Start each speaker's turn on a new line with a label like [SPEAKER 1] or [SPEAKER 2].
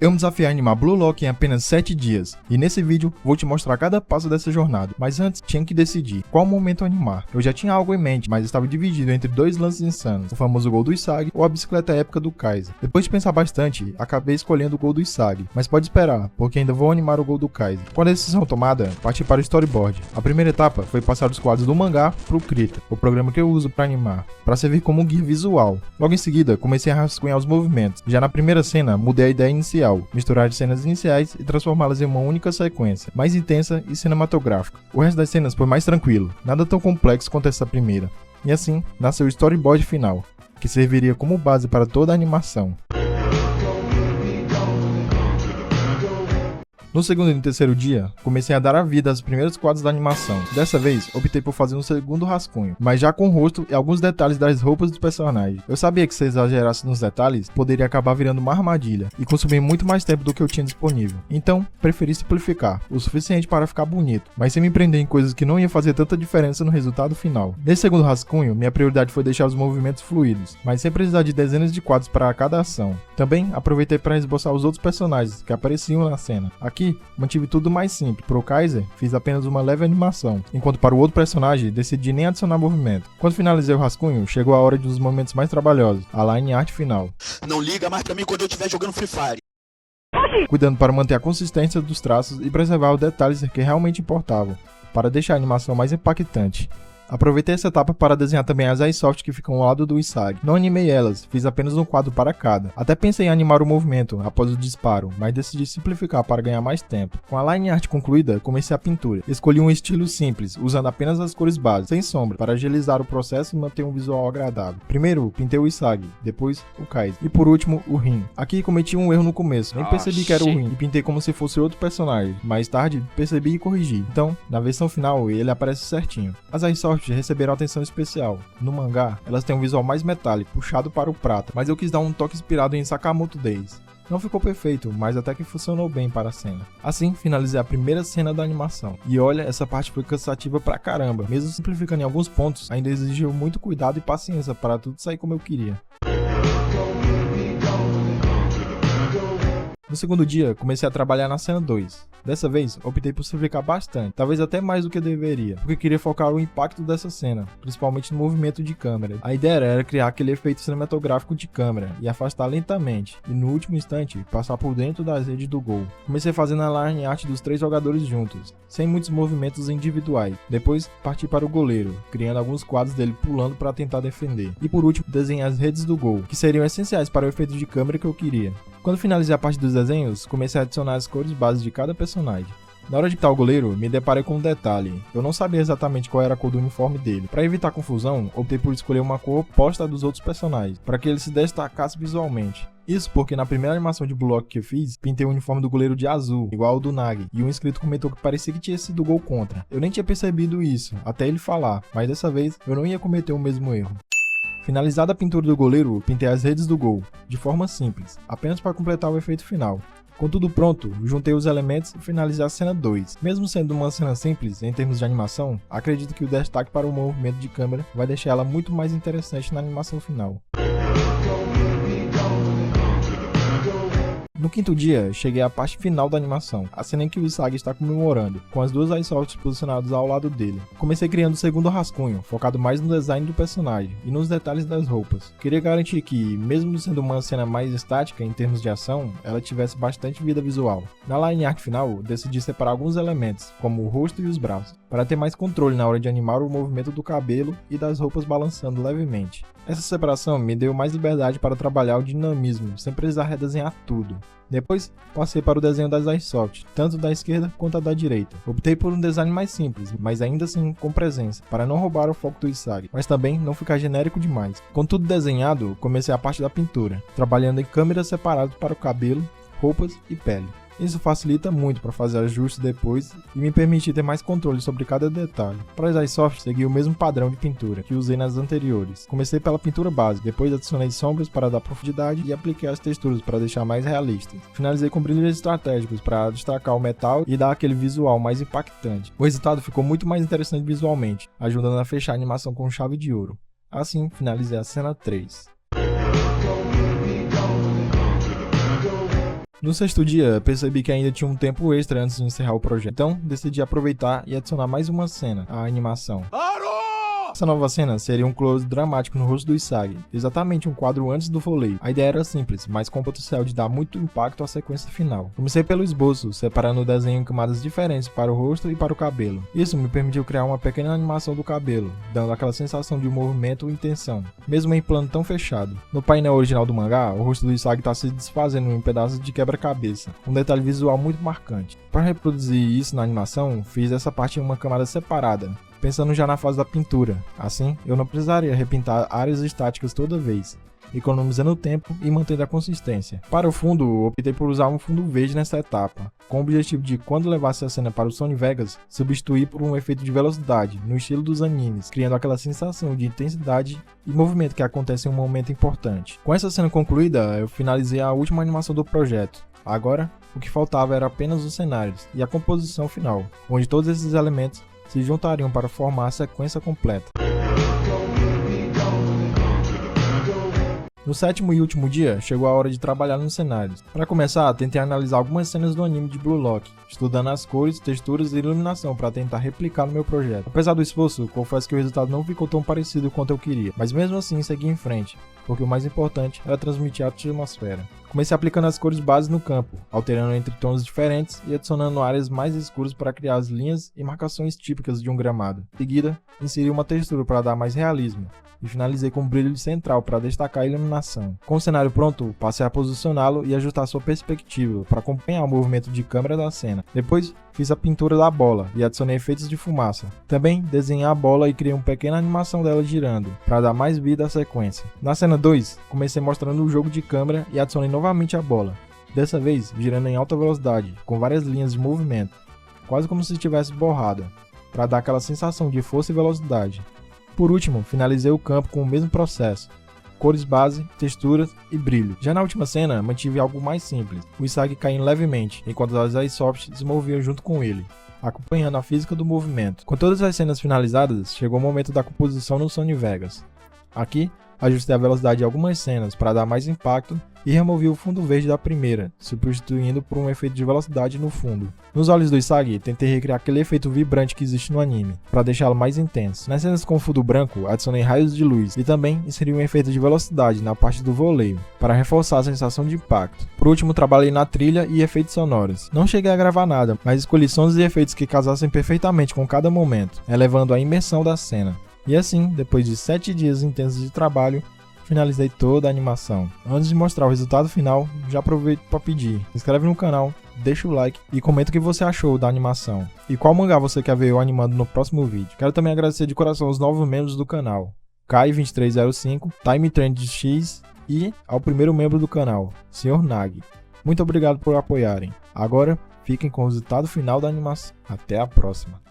[SPEAKER 1] Eu me desafiei a animar Blue Lock em apenas 7 dias, e nesse vídeo vou te mostrar cada passo dessa jornada, mas antes tinha que decidir qual momento animar. Eu já tinha algo em mente, mas estava dividido entre dois lances insanos, o famoso gol do Isagi ou a bicicleta épica do Kaiser. Depois de pensar bastante, acabei escolhendo o gol do Isagi, mas pode esperar, porque ainda vou animar o gol do Kaiser. Com a decisão tomada, parti para o storyboard. A primeira etapa foi passar os quadros do mangá para o Krita, o programa que eu uso para animar, para servir como um guia visual. Logo em seguida, comecei a rascunhar os movimentos. Já na primeira cena, mudei a ideia inicial, misturar as cenas iniciais e transformá-las em uma única sequência, mais intensa e cinematográfica. O resto das cenas foi mais tranquilo, nada tão complexo quanto essa primeira. E assim, nasceu o storyboard final, que serviria como base para toda a animação. No segundo e terceiro dia, comecei a dar a vida aos primeiros quadros da animação. Dessa vez, optei por fazer um segundo rascunho, mas já com o rosto e alguns detalhes das roupas dos personagens. Eu sabia que se exagerasse nos detalhes, poderia acabar virando uma armadilha e consumir muito mais tempo do que eu tinha disponível. Então, preferi simplificar, o suficiente para ficar bonito, mas sem me prender em coisas que não iam fazer tanta diferença no resultado final. Nesse segundo rascunho, minha prioridade foi deixar os movimentos fluidos, mas sem precisar de dezenas de quadros para cada ação. Também aproveitei para esboçar os outros personagens que apareciam na cena. Aqui, mantive tudo mais simples. Pro Kaiser, fiz apenas uma leve animação, enquanto para o outro personagem, decidi nem adicionar movimento. Quando finalizei o rascunho, chegou a hora dos momentos mais trabalhosos, a line art final.
[SPEAKER 2] Não liga mais pra mim quando eu estiver jogando Free Fire.
[SPEAKER 1] Cuidando para manter a consistência dos traços e preservar os detalhes que realmente importavam, para deixar a animação mais impactante. Aproveitei essa etapa para desenhar também as iSoft que ficam ao lado do Isagi. Não animei elas, fiz apenas um quadro para cada. Até pensei em animar o movimento após o disparo, mas decidi simplificar para ganhar mais tempo. Com a line art concluída, comecei a pintura. Escolhi um estilo simples, usando apenas as cores básicas, sem sombra, para agilizar o processo e manter um visual agradável. Primeiro, pintei o Isagi, depois o Kaiser e por último, o Rin. Aqui cometi um erro no começo, nem percebi que era o Rin e pintei como se fosse outro personagem. Mais tarde, percebi e corrigi. Então, na versão final, ele aparece certinho. As iSoft receberam atenção especial. No mangá, elas têm um visual mais metálico, puxado para o prata, mas eu quis dar um toque inspirado em Sakamoto Days. Não ficou perfeito, mas até que funcionou bem para a cena. Assim, finalizei a primeira cena da animação. E olha, essa parte foi cansativa pra caramba. Mesmo simplificando em alguns pontos, ainda exigiu muito cuidado e paciência para tudo sair como eu queria. No segundo dia, comecei a trabalhar na cena 2. Dessa vez, optei por simplificar bastante, talvez até mais do que deveria, porque queria focar o impacto dessa cena, principalmente no movimento de câmera. A ideia era criar aquele efeito cinematográfico de câmera e afastar lentamente, e no último instante, passar por dentro das redes do gol. Comecei fazendo a line art dos 3 jogadores juntos, sem muitos movimentos individuais. Depois, parti para o goleiro, criando alguns quadros dele pulando para tentar defender. E por último, desenhei as redes do gol, que seriam essenciais para o efeito de câmera que eu queria. Quando finalizei a parte dos desenhos, comecei a adicionar as cores básicas de cada personagem. Na hora de pintar o goleiro, me deparei com um detalhe. Eu não sabia exatamente qual era a cor do uniforme dele. Para evitar confusão, optei por escolher uma cor oposta à dos outros personagens, para que ele se destacasse visualmente. Isso porque na primeira animação de Blue Lock que eu fiz, pintei o uniforme do goleiro de azul, igual ao do Nagi, e um inscrito comentou que parecia que tinha sido gol contra. Eu nem tinha percebido isso, até ele falar, mas dessa vez eu não ia cometer o mesmo erro. Finalizada a pintura do goleiro, pintei as redes do gol, de forma simples, apenas para completar o efeito final. Com tudo pronto, juntei os elementos e finalizei a cena 2. Mesmo sendo uma cena simples, em termos de animação, acredito que o destaque para o movimento de câmera vai deixar ela muito mais interessante na animação final. No quinto dia, cheguei à parte final da animação, a cena em que o Isagi está comemorando, com as duas iSoft posicionadas ao lado dele. Comecei criando o segundo rascunho, focado mais no design do personagem e nos detalhes das roupas. Queria garantir que, mesmo sendo uma cena mais estática em termos de ação, ela tivesse bastante vida visual. Na line art final, decidi separar alguns elementos, como o rosto e os braços, para ter mais controle na hora de animar o movimento do cabelo e das roupas balançando levemente. Essa separação me deu mais liberdade para trabalhar o dinamismo, sem precisar redesenhar tudo. Depois, passei para o desenho das iSoft, tanto da esquerda quanto a da direita. Optei por um design mais simples, mas ainda assim com presença, para não roubar o foco do Isagi, mas também não ficar genérico demais. Com tudo desenhado, comecei a parte da pintura, trabalhando em câmeras separadas para o cabelo, roupas e pele. Isso facilita muito para fazer ajustes depois e me permitir ter mais controle sobre cada detalhe. Para as iSoft, segui o mesmo padrão de pintura que usei nas anteriores. Comecei pela pintura básica, depois adicionei sombras para dar profundidade e apliquei as texturas para deixar mais realistas. Finalizei com brilhos estratégicos para destacar o metal e dar aquele visual mais impactante. O resultado ficou muito mais interessante visualmente, ajudando a fechar a animação com chave de ouro. Assim, finalizei a cena 3. No sexto dia, percebi que ainda tinha um tempo extra antes de encerrar o projeto, então decidi aproveitar e adicionar mais uma cena, a animação. Essa nova cena seria um close dramático no rosto do Isagi, exatamente um quadro antes do voleio. A ideia era simples, mas com o potencial de dar muito impacto à sequência final. Comecei pelo esboço, separando o desenho em camadas diferentes para o rosto e para o cabelo. Isso me permitiu criar uma pequena animação do cabelo, dando aquela sensação de movimento e tensão, mesmo em plano tão fechado. No painel original do mangá, o rosto do Isagi está se desfazendo em pedaços de quebra-cabeça, um detalhe visual muito marcante. Para reproduzir isso na animação, fiz essa parte em uma camada separada, pensando já na fase da pintura. Assim, eu não precisaria repintar áreas estáticas toda vez, economizando tempo e mantendo a consistência. Para o fundo, optei por usar um fundo verde nessa etapa, com o objetivo de, quando levasse a cena para o Sony Vegas, substituir por um efeito de velocidade, no estilo dos animes, criando aquela sensação de intensidade e movimento que acontece em um momento importante. Com essa cena concluída, eu finalizei a última animação do projeto. Agora, o que faltava era apenas os cenários e a composição final, onde todos esses elementos se juntariam para formar a sequência completa. No sétimo e último dia, chegou a hora de trabalhar nos cenários. Para começar, tentei analisar algumas cenas do anime de Blue Lock, estudando as cores, texturas e iluminação para tentar replicar no meu projeto. Apesar do esforço, confesso que o resultado não ficou tão parecido quanto eu queria, mas mesmo assim segui em frente, porque o mais importante era transmitir a atmosfera. Comecei aplicando as cores base no campo, alterando entre tons diferentes e adicionando áreas mais escuras para criar as linhas e marcações típicas de um gramado. Em seguida, inseri uma textura para dar mais realismo, e finalizei com um brilho central para destacar a iluminação. Com o cenário pronto, passei a posicioná-lo e ajustar sua perspectiva para acompanhar o movimento de câmera da cena. Depois, fiz a pintura da bola e adicionei efeitos de fumaça. Também desenhei a bola e criei uma pequena animação dela girando, para dar mais vida à sequência. Na cena 2, comecei mostrando o jogo de câmera e adicionei novamente a bola, dessa vez girando em alta velocidade, com várias linhas de movimento, quase como se estivesse borrada, para dar aquela sensação de força e velocidade. Por último, finalizei o campo com o mesmo processo, cores base, texturas e brilho. Já na última cena, mantive algo mais simples, o Isagi caindo levemente, enquanto as Aesop se moviam junto com ele, acompanhando a física do movimento. Com todas as cenas finalizadas, chegou o momento da composição no Sony Vegas. Aqui, ajustei a velocidade de algumas cenas para dar mais impacto e removi o fundo verde da primeira, substituindo por um efeito de velocidade no fundo. Nos olhos do Isagi, tentei recriar aquele efeito vibrante que existe no anime, para deixá-lo mais intenso. Nas cenas com fundo branco, adicionei raios de luz e também inseri um efeito de velocidade na parte do voleio, para reforçar a sensação de impacto. Por último, trabalhei na trilha e efeitos sonoros. Não cheguei a gravar nada, mas escolhi sons e efeitos que casassem perfeitamente com cada momento, elevando a imersão da cena. E assim, depois de 7 dias intensos de trabalho, finalizei toda a animação. Antes de mostrar o resultado final, já aproveito para pedir: se inscreve no canal, deixa o like e comenta o que você achou da animação e qual mangá você quer ver eu animando no próximo vídeo. Quero também agradecer de coração os novos membros do canal, Kai2305, Time Trend X e ao primeiro membro do canal, Sr. Nag. Muito obrigado por apoiarem. Agora, fiquem com o resultado final da animação. Até a próxima.